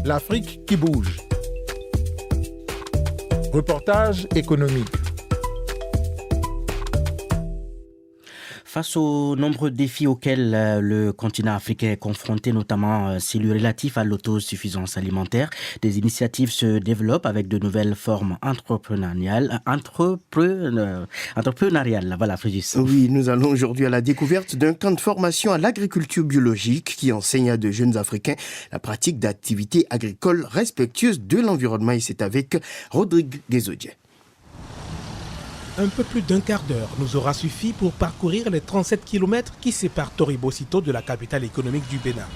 l'Afrique qui bouge. Reportage économique. Face aux nombreux défis auxquels le continent africain est confronté, notamment celui relatif à l'autosuffisance alimentaire, des initiatives se développent avec de nouvelles formes entrepreneuriales. Voilà, Frégis. Oui, nous allons aujourd'hui à la découverte d'un camp de formation à l'agriculture biologique qui enseigne à de jeunes Africains la pratique d'activités agricoles respectueuses de l'environnement. Et c'est avec Rodrigue Guézodier. Un peu plus d'un quart d'heure nous aura suffi pour parcourir les 37 km qui séparent Torimbo-Sito de la capitale économique du Bénin.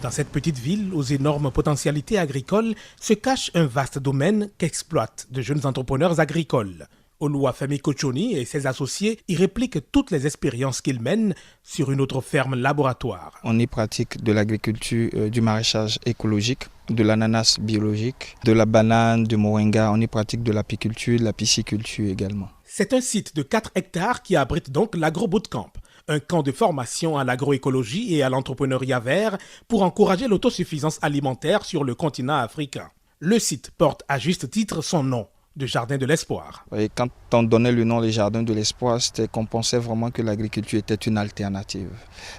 Dans cette petite ville, aux énormes potentialités agricoles, se cache un vaste domaine qu'exploitent de jeunes entrepreneurs agricoles. Oluwafemi Kochoni et ses associés y répliquent toutes les expériences qu'ils mènent sur une autre ferme laboratoire. On y pratique de l'agriculture, du maraîchage écologique, de l'ananas biologique, de la banane, du moringa. On y pratique de l'apiculture, de la pisciculture également. C'est un site de 4 hectares qui abrite donc l'Agro-Bootcamp, un camp de formation à l'agroécologie et à l'entrepreneuriat vert pour encourager l'autosuffisance alimentaire sur le continent africain. Le site porte à juste titre son nom, de Jardin de l'Espoir. Et quand on donnait le nom les Jardins de l'Espoir, c'était qu'on pensait vraiment que l'agriculture était une alternative.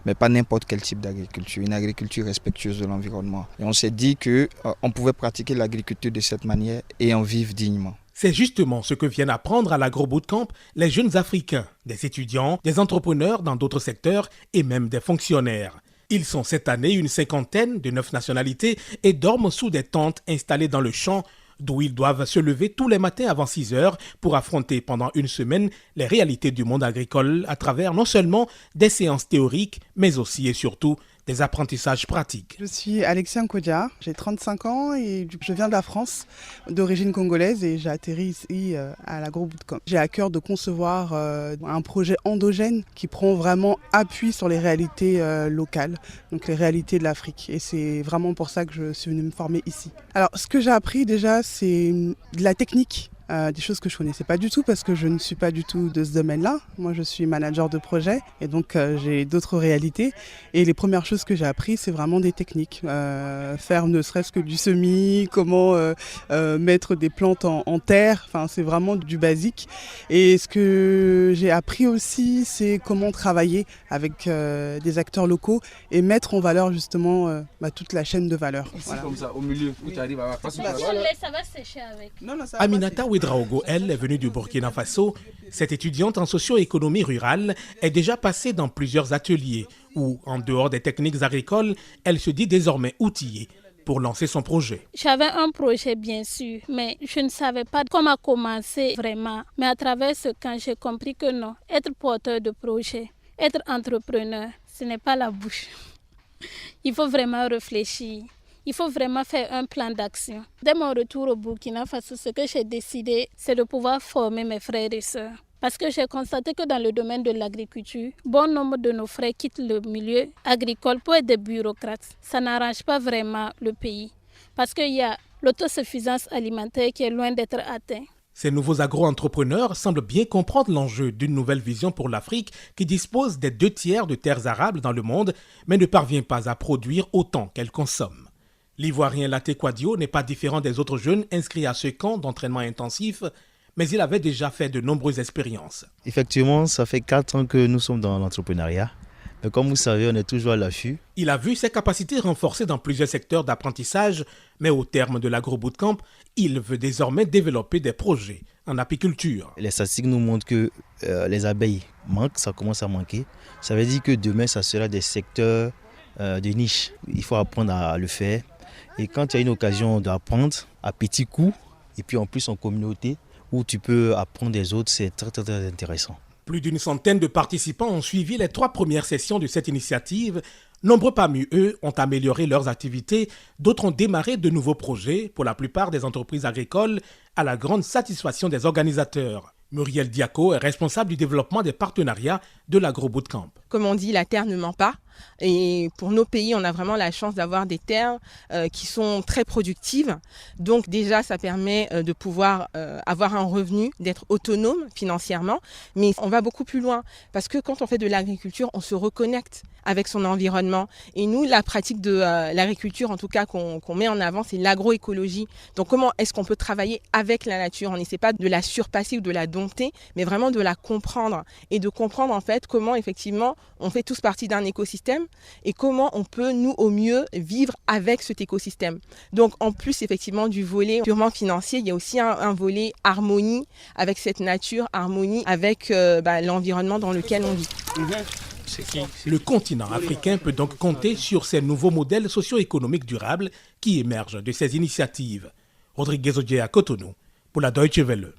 Mais pas n'importe quel type d'agriculture, une agriculture respectueuse de l'environnement. Et on s'est dit qu'on pouvait pratiquer l'agriculture de cette manière et en vivre dignement. C'est justement ce que viennent apprendre à l'Agro-Bootcamp les jeunes Africains, des étudiants, des entrepreneurs dans d'autres secteurs et même des fonctionnaires. Ils sont cette année une cinquantaine de 9 nationalités et dorment sous des tentes installées dans le champ d'où ils doivent se lever tous les matins avant 6 heures pour affronter pendant une semaine les réalités du monde agricole à travers non seulement des séances théoriques, mais aussi et surtout des apprentissages pratiques. Je suis Alexia Nkodia, j'ai 35 ans et je viens de la France, d'origine congolaise, et j'ai atterri ici à l'Agro-Bootcamp. J'ai à cœur de concevoir un projet endogène qui prend vraiment appui sur les réalités locales, donc les réalités de l'Afrique. Et c'est vraiment pour ça que je suis venue me former ici. Alors, ce que j'ai appris déjà, c'est de la technique. Des choses que je ne connaissais pas du tout parce que je ne suis pas du tout de ce domaine-là. Moi, je suis manager de projet et donc j'ai d'autres réalités. Et les premières choses que j'ai apprises, c'est vraiment des techniques. Faire ne serait-ce que du semis, comment mettre des plantes en terre. Enfin, c'est vraiment du basique. Et ce que j'ai appris aussi, c'est comment travailler avec des acteurs locaux et mettre en valeur justement toute la chaîne de valeur. Ici, voilà. Comme ça, au milieu, où tu arrives à... Ça va sécher avec. Aminata Ouedraogo, elle, est venue du Burkina Faso. Cette étudiante en socio-économie rurale est déjà passée dans plusieurs ateliers où, en dehors des techniques agricoles, elle se dit désormais outillée pour lancer son projet. J'avais un projet bien sûr, mais je ne savais pas comment commencer vraiment. Mais à travers ce camp, j'ai compris que non, être porteur de projet, être entrepreneur, ce n'est pas la bouche. Il faut vraiment réfléchir. Il faut vraiment faire un plan d'action. Dès mon retour au Burkina Faso, ce que j'ai décidé, c'est de pouvoir former mes frères et sœurs. Parce que j'ai constaté que dans le domaine de l'agriculture, bon nombre de nos frères quittent le milieu agricole pour être des bureaucrates. Ça n'arrange pas vraiment le pays. Parce qu'il y a l'autosuffisance alimentaire qui est loin d'être atteinte. Ces nouveaux agro-entrepreneurs semblent bien comprendre l'enjeu d'une nouvelle vision pour l'Afrique qui dispose des 2/3 de terres arables dans le monde, mais ne parvient pas à produire autant qu'elle consomme. L'Ivoirien Laté Quadio n'est pas différent des autres jeunes inscrits à ce camp d'entraînement intensif, mais il avait déjà fait de nombreuses expériences. Effectivement, ça fait 4 ans que nous sommes dans l'entrepreneuriat. Mais comme vous savez, on est toujours à l'affût. Il a vu ses capacités renforcées dans plusieurs secteurs d'apprentissage, mais au terme de l'Agro-Bootcamp, il veut désormais développer des projets en apiculture. Les statistiques nous montrent que les abeilles manquent, ça commence à manquer. Ça veut dire que demain, ça sera des secteurs de niche. Il faut apprendre à le faire. Et quand il y a une occasion d'apprendre à petits coups, et puis en plus en communauté, où tu peux apprendre des autres, c'est très, très, très intéressant. Plus d'une centaine de participants ont suivi les 3 premières sessions de cette initiative. Nombreux parmi eux ont amélioré leurs activités, d'autres ont démarré de nouveaux projets, pour la plupart des entreprises agricoles, à la grande satisfaction des organisateurs. Muriel Diaco est responsable du développement des partenariats de l'agro-bootcamp. Comme on dit, la terre ne ment pas. Et pour nos pays, on a vraiment la chance d'avoir des terres qui sont très productives. Donc déjà, ça permet de pouvoir avoir un revenu, d'être autonome financièrement. Mais on va beaucoup plus loin parce que quand on fait de l'agriculture, on se reconnecte avec son environnement. Et nous, la pratique de l'agriculture, en tout cas, qu'on met en avant, c'est l'agroécologie. Donc comment est-ce qu'on peut travailler avec la nature? On n'essaie pas de la surpasser ou de la dompter, mais vraiment de la comprendre. Et de comprendre en fait comment effectivement on fait tous partie d'un écosystème et comment on peut nous au mieux vivre avec cet écosystème. Donc en plus effectivement du volet purement financier, il y a aussi un volet harmonie avec cette nature, harmonie avec l'environnement dans lequel on vit. Le continent africain peut donc compter sur ces nouveaux modèles socio-économiques durables qui émergent de ces initiatives. Rodrigue Guézodier à Cotonou pour la Deutsche Welle.